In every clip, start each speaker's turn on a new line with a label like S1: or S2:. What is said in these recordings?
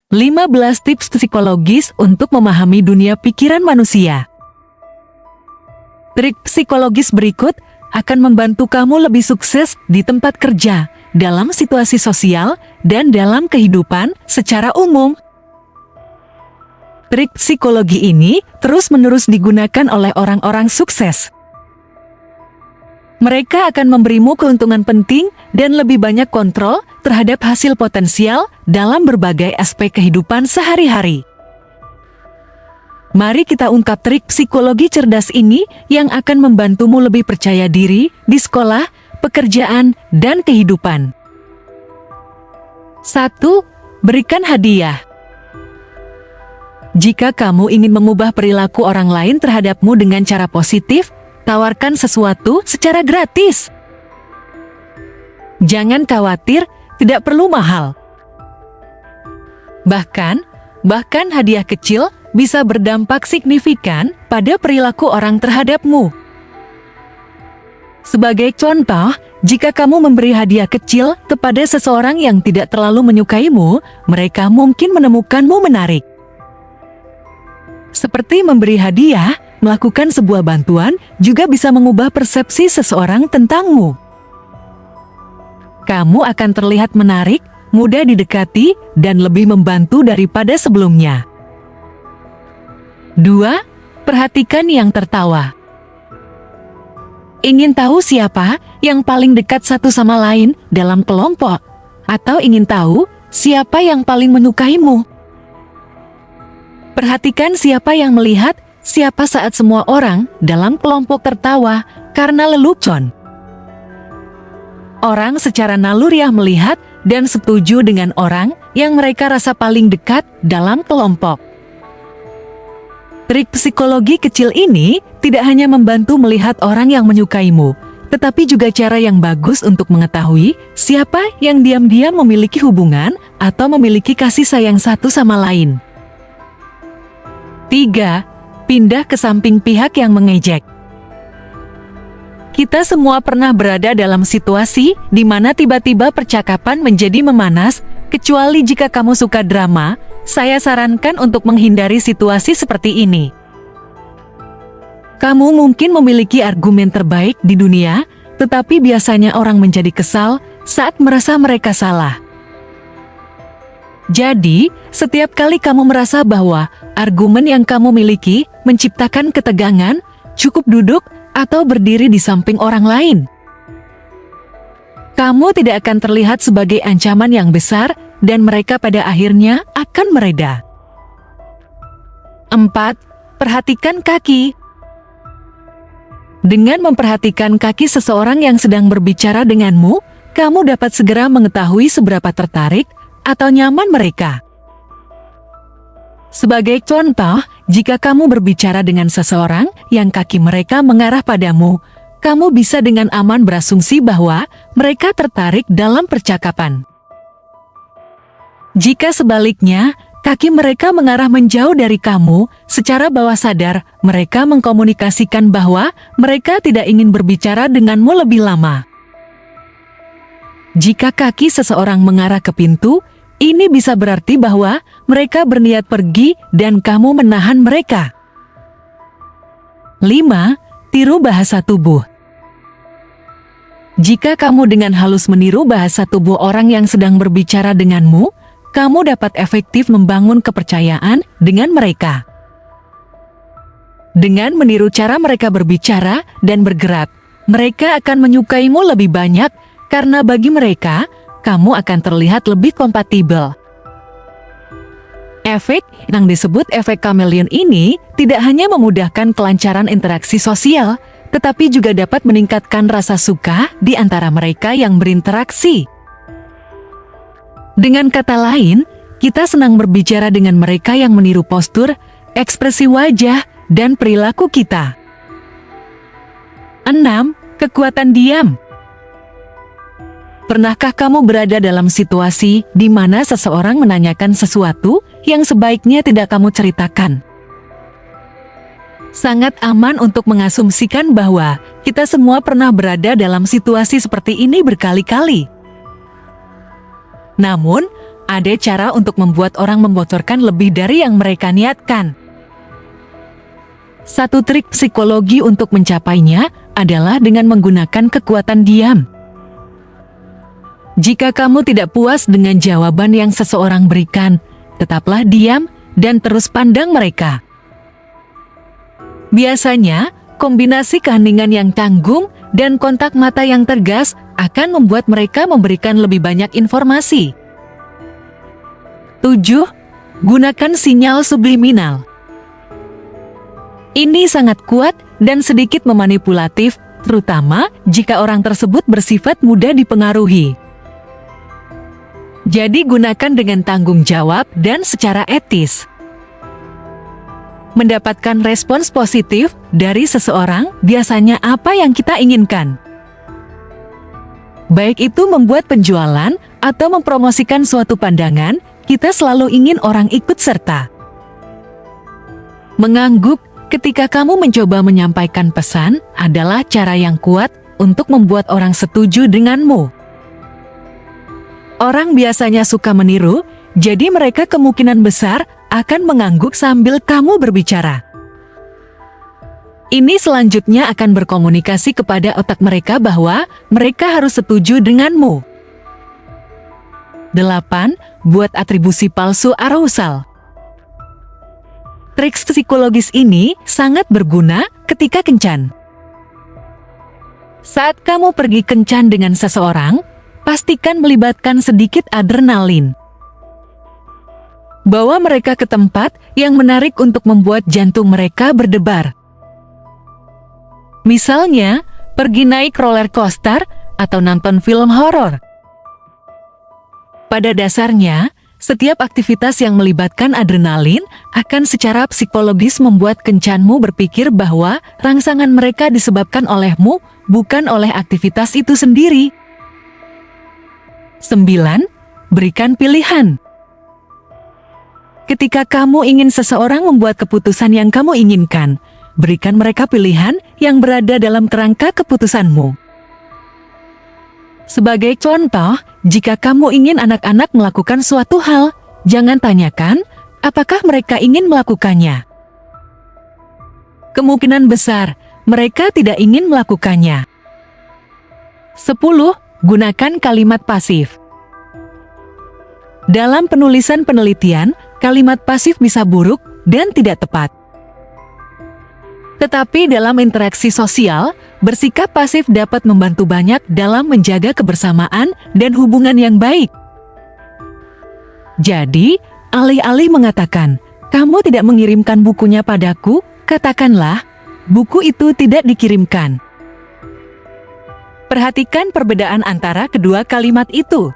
S1: 15 tips psikologis untuk memahami dunia pikiran manusia. Trik psikologis berikut akan membantu kamu lebih sukses di tempat kerja, dalam situasi sosial, dan dalam kehidupan secara umum. Trik psikologi ini terus-menerus digunakan oleh orang-orang sukses. Mereka akan memberimu keuntungan penting dan lebih banyak kontrol terhadap hasil potensial dalam berbagai aspek kehidupan sehari-hari. Mari kita ungkap trik psikologi cerdas ini yang akan membantumu lebih percaya diri di sekolah, pekerjaan, dan kehidupan. 1. Berikan hadiah. Jika kamu ingin mengubah perilaku orang lain terhadapmu dengan cara positif, tawarkan sesuatu secara gratis. Jangan khawatir, tidak perlu mahal. Bahkan hadiah kecil bisa berdampak signifikan pada perilaku orang terhadapmu. Sebagai contoh, jika kamu memberi hadiah kecil kepada seseorang yang tidak terlalu menyukaimu, mereka mungkin menemukanmu menarik. Seperti memberi hadiah, melakukan sebuah bantuan juga bisa mengubah persepsi seseorang tentangmu. Kamu akan terlihat menarik, mudah didekati, dan lebih membantu daripada sebelumnya. 2. Perhatikan yang tertawa. Ingin tahu siapa yang paling dekat satu sama lain dalam kelompok? Atau ingin tahu siapa yang paling menyukaimu? Perhatikan siapa yang melihat siapa saat semua orang dalam kelompok tertawa karena lelucon. Orang secara naluriah melihat dan setuju dengan orang yang mereka rasa paling dekat dalam kelompok. Trik psikologi kecil ini tidak hanya membantu melihat orang yang menyukaimu, tetapi juga cara yang bagus untuk mengetahui siapa yang diam-diam memiliki hubungan atau memiliki kasih sayang satu sama lain. 3. Pindah ke samping pihak yang mengejek. Kita semua pernah berada dalam situasi di mana tiba-tiba percakapan menjadi memanas, kecuali jika kamu suka drama. Saya sarankan untuk menghindari situasi seperti ini. Kamu mungkin memiliki argumen terbaik di dunia, tetapi biasanya orang menjadi kesal saat merasa mereka salah. Jadi, setiap kali kamu merasa bahwa argumen yang kamu miliki menciptakan ketegangan, cukup duduk atau berdiri di samping orang lain. Kamu tidak akan terlihat sebagai ancaman yang besar, dan mereka pada akhirnya akan mereda. 4. Perhatikan kaki. Dengan memperhatikan kaki seseorang yang sedang berbicara denganmu, kamu dapat segera mengetahui seberapa tertarik atau nyaman mereka. Sebagai contoh, jika kamu berbicara dengan seseorang yang kaki mereka mengarah padamu, kamu bisa dengan aman berasumsi bahwa mereka tertarik dalam percakapan. Jika sebaliknya, kaki mereka mengarah menjauh dari kamu, secara bawah sadar mereka mengkomunikasikan bahwa mereka tidak ingin berbicara denganmu lebih lama. Jika kaki seseorang mengarah ke pintu, ini bisa berarti bahwa mereka berniat pergi dan kamu menahan mereka. 5. Tiru bahasa tubuh. Jika kamu dengan halus meniru bahasa tubuh orang yang sedang berbicara denganmu, kamu dapat efektif membangun kepercayaan dengan mereka. Dengan meniru cara mereka berbicara dan bergerak, mereka akan menyukaimu lebih banyak karena bagi mereka, kamu akan terlihat lebih kompatibel. Efek yang disebut efek kameleon ini tidak hanya memudahkan kelancaran interaksi sosial, tetapi juga dapat meningkatkan rasa suka di antara mereka yang berinteraksi. Dengan kata lain, kita senang berbicara dengan mereka yang meniru postur, ekspresi wajah, dan perilaku kita. 6. Kekuatan diam. Pernahkah kamu berada dalam situasi di mana seseorang menanyakan sesuatu yang sebaiknya tidak kamu ceritakan? Sangat aman untuk mengasumsikan bahwa kita semua pernah berada dalam situasi seperti ini berkali-kali. Namun, Ada cara untuk membuat orang membocorkan lebih dari yang mereka niatkan. Satu trik psikologi untuk mencapainya adalah dengan menggunakan kekuatan diam. Jika kamu tidak puas dengan jawaban yang seseorang berikan, tetaplah diam dan terus pandang mereka. Biasanya, kombinasi keheningan yang tanggung dan kontak mata yang tegas akan membuat mereka memberikan lebih banyak informasi. 7. Gunakan sinyal subliminal. Ini sangat kuat dan sedikit memanipulatif, terutama jika orang tersebut bersifat mudah dipengaruhi. Jadi gunakan dengan tanggung jawab dan secara etis. Mendapatkan respons positif dari seseorang biasanya apa yang kita inginkan. Baik itu membuat penjualan atau mempromosikan suatu pandangan, kita selalu ingin orang ikut serta. Mengangguk ketika kamu mencoba menyampaikan pesan adalah cara yang kuat untuk membuat orang setuju denganmu. Orang biasanya suka meniru, jadi mereka kemungkinan besar akan mengangguk sambil kamu berbicara. Ini selanjutnya akan berkomunikasi kepada otak mereka bahwa mereka harus setuju denganmu. 8. Buat atribusi palsu arousal. Trik psikologis ini sangat berguna ketika kencan. Saat kamu pergi kencan dengan seseorang, pastikan melibatkan sedikit adrenalin. Bawa mereka ke tempat yang menarik untuk membuat jantung mereka berdebar. Misalnya, pergi naik roller coaster atau nonton film horor. Pada dasarnya, setiap aktivitas yang melibatkan adrenalin akan secara psikologis membuat kencanmu berpikir bahwa rangsangan mereka disebabkan olehmu, bukan oleh aktivitas itu sendiri. 9. Berikan pilihan. Ketika kamu ingin seseorang membuat keputusan yang kamu inginkan, berikan mereka pilihan yang berada dalam kerangka keputusanmu. Sebagai contoh, jika kamu ingin anak-anak melakukan suatu hal, jangan tanyakan apakah mereka ingin melakukannya. Kemungkinan besar mereka tidak ingin melakukannya. 10. Gunakan kalimat pasif. Dalam penulisan penelitian, kalimat pasif bisa buruk dan tidak tepat. Tetapi dalam interaksi sosial, bersikap pasif dapat membantu banyak dalam menjaga kebersamaan dan hubungan yang baik. Jadi, alih-alih mengatakan, "Kamu tidak mengirimkan bukunya padaku," katakanlah, "Buku itu tidak dikirimkan." Perhatikan perbedaan antara kedua kalimat itu.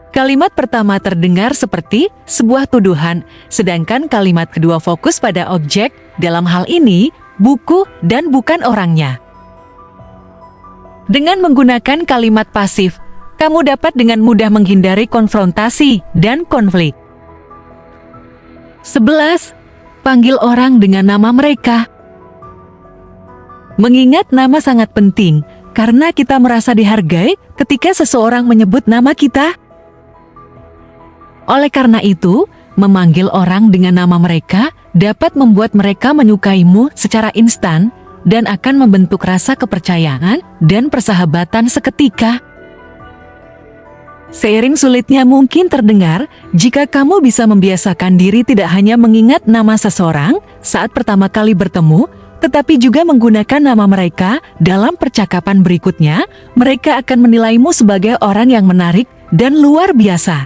S1: Kalimat pertama terdengar seperti sebuah tuduhan, sedangkan kalimat kedua fokus pada objek, dalam hal ini, buku dan bukan orangnya. Dengan menggunakan kalimat pasif, kamu dapat dengan mudah menghindari konfrontasi dan konflik. 11. Panggil orang dengan nama mereka. Mengingat nama sangat penting, karena kita merasa dihargai ketika seseorang menyebut nama kita. Oleh karena itu, memanggil orang dengan nama mereka dapat membuat mereka menyukaimu secara instan dan akan membentuk rasa kepercayaan dan persahabatan seketika. Seiring sulitnya mungkin terdengar, jika kamu bisa membiasakan diri tidak hanya mengingat nama seseorang saat pertama kali bertemu, tetapi juga menggunakan nama mereka dalam percakapan berikutnya, mereka akan menilaimu sebagai orang yang menarik dan luar biasa.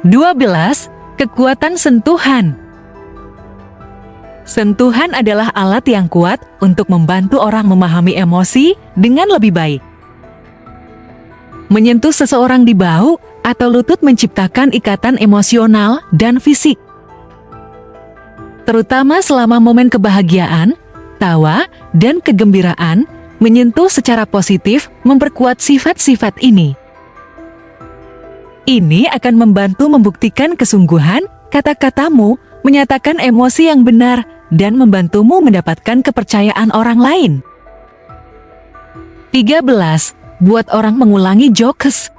S1: 12. Kekuatan sentuhan. Sentuhan adalah alat yang kuat untuk membantu orang memahami emosi dengan lebih baik. Menyentuh seseorang di bahu atau lutut menciptakan ikatan emosional dan fisik. Terutama selama momen kebahagiaan, tawa, dan kegembiraan, menyentuh secara positif memperkuat sifat-sifat ini. Ini akan membantu membuktikan kesungguhan kata-katamu, menyatakan emosi yang benar, dan membantumu mendapatkan kepercayaan orang lain. 13. Buat orang mengulangi jokes.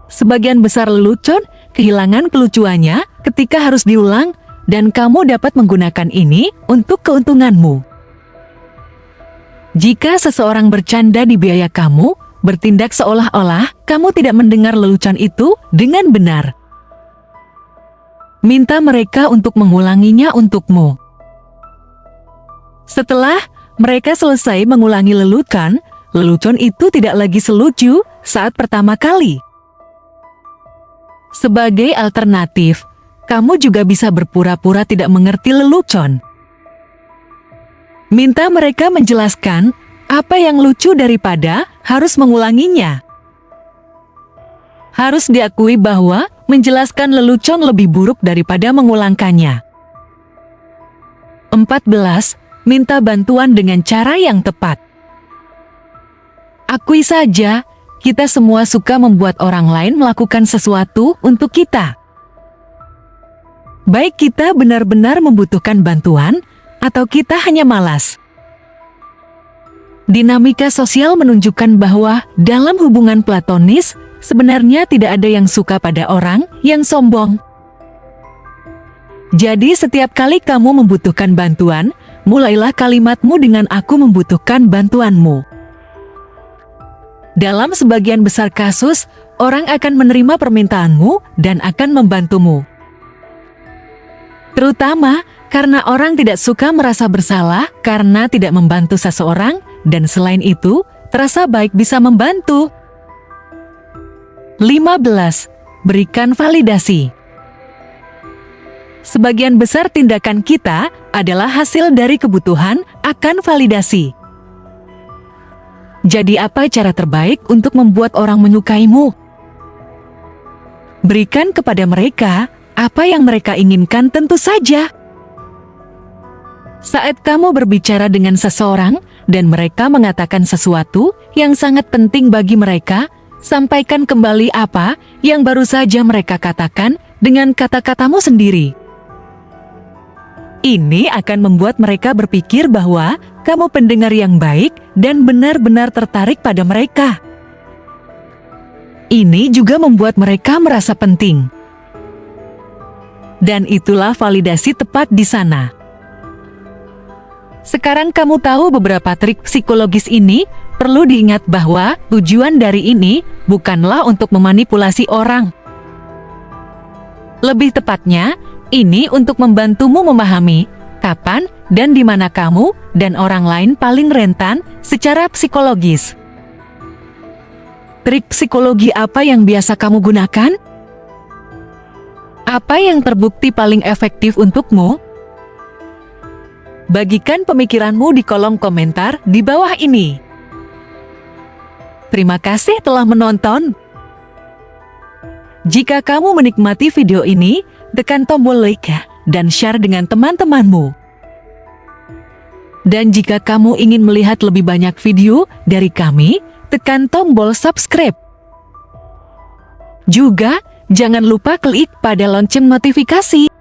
S1: Sebagian besar lelucon kehilangan kelucuannya ketika harus diulang, dan kamu dapat menggunakan ini untuk keuntunganmu. Jika seseorang bercanda di biaya kamu, bertindak seolah-olah kamu tidak mendengar lelucon itu dengan benar. Minta mereka untuk mengulanginya untukmu. Setelah mereka selesai mengulangi lelucon itu tidak lagi selucu saat pertama kali. Sebagai alternatif, kamu juga bisa berpura-pura tidak mengerti lelucon. Minta mereka menjelaskan apa yang lucu daripada harus mengulanginya. Harus diakui bahwa menjelaskan lelucon lebih buruk daripada mengulangkannya. 14. Minta bantuan dengan cara yang tepat. Akui saja, kita semua suka membuat orang lain melakukan sesuatu untuk kita. Baik kita benar-benar membutuhkan bantuan, atau kita hanya malas. Dinamika sosial menunjukkan bahwa dalam hubungan platonis, sebenarnya tidak ada yang suka pada orang yang sombong. Jadi setiap kali kamu membutuhkan bantuan, mulailah kalimatmu dengan "aku membutuhkan bantuanmu". Dalam sebagian besar kasus, orang akan menerima permintaanmu dan akan membantumu. Terutama karena orang tidak suka merasa bersalah karena tidak membantu seseorang, dan selain itu, terasa baik bisa membantu. 15. Berikan validasi. Sebagian besar tindakan kita adalah hasil dari kebutuhan akan validasi. Jadi apa cara terbaik untuk membuat orang menyukaimu? Berikan kepada mereka apa yang mereka inginkan tentu saja. Saat kamu berbicara dengan seseorang dan mereka mengatakan sesuatu yang sangat penting bagi mereka, sampaikan kembali apa yang baru saja mereka katakan dengan kata-katamu sendiri. Ini akan membuat mereka berpikir bahwa kamu pendengar yang baik dan benar-benar tertarik pada mereka. Ini juga membuat mereka merasa penting. Dan itulah validasi tepat di sana. Sekarang kamu tahu beberapa trik psikologis ini. Perlu diingat bahwa tujuan dari ini bukanlah untuk memanipulasi orang. Lebih tepatnya, ini untuk membantumu memahami kapan dan di mana kamu dan orang lain paling rentan secara psikologis. Trik psikologi apa yang biasa kamu gunakan? Apa yang terbukti paling efektif untukmu? Bagikan pemikiranmu di kolom komentar di bawah ini. Terima kasih telah menonton. Jika kamu menikmati video ini, tekan tombol like dan share dengan teman-temanmu. Dan jika kamu ingin melihat lebih banyak video dari kami, tekan tombol subscribe. Juga, jangan lupa klik pada lonceng notifikasi.